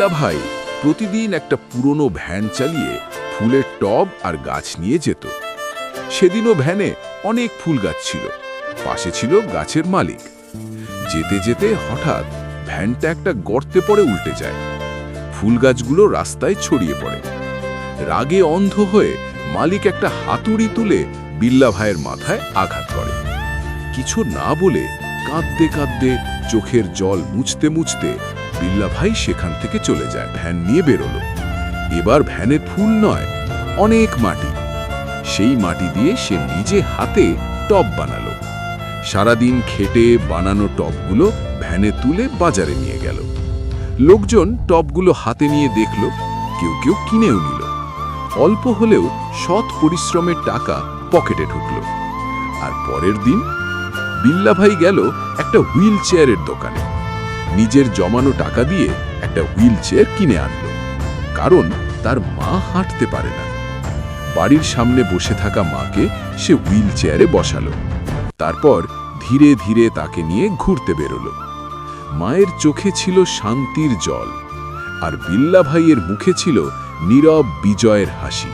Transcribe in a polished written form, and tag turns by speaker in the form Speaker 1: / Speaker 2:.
Speaker 1: বিল্লা ভাই প্রতিদিন একটা পুরনো ভ্যান চালিয়ে ফুলের টব আর গাছ নিয়ে যেত। সেদিনও ভ্যানে অনেক ফুল গাছ ছিল, পাশে ছিল গাছের মালিক। যেতে যেতে হঠাৎ ভ্যানটা একটা গর্তে পড়ে উল্টে যায়। ফুল গাছগুলো রাস্তায় ছড়িয়ে পড়ে। রাগে অন্ধ হয়ে মালিক একটা হাতুড়ি তুলে বিল্লা ভাইয়ের মাথায় আঘাত করে। কিছু না বলে কাঁদতে কাঁদতে চোখের জল মুছতে মুছতে বিল্লা ভাই সেখান থেকে চলে যায়। ভ্যান নিয়ে বেরোলো। এবার ভ্যানে ফুল নয়, অনেক মাটি। সেই মাটি দিয়ে সে নিজে হাতে টব বানালো। সারাদিন খেটে বানানো টবগুলো ভ্যানে তুলে বাজারে নিয়ে গেল। লোকজন টবগুলো হাতে নিয়ে দেখল, কেউ কেউ কিনেও নিল। অল্প হলেও সৎ পরিশ্রমের টাকা পকেটে ঢুকল। আর পরের দিন বিল্লা ভাই গেল একটা হুইল চেয়ারের দোকানে। নিজের জমানো টাকা দিয়ে একটা হুইল চেয়ার কিনে আনলো, কারণ তার মা হাঁটতে পারে না। বাড়ির সামনে বসে থাকা মাকে সে হুইল চেয়ারে বসালো। তারপর ধীরে ধীরে তাকে নিয়ে ঘুরতে বেরোলো। মায়ের চোখে ছিল শান্তির জল, আর বিল্লা ভাইয়ের মুখে ছিল নীরব বিজয়ের হাসি।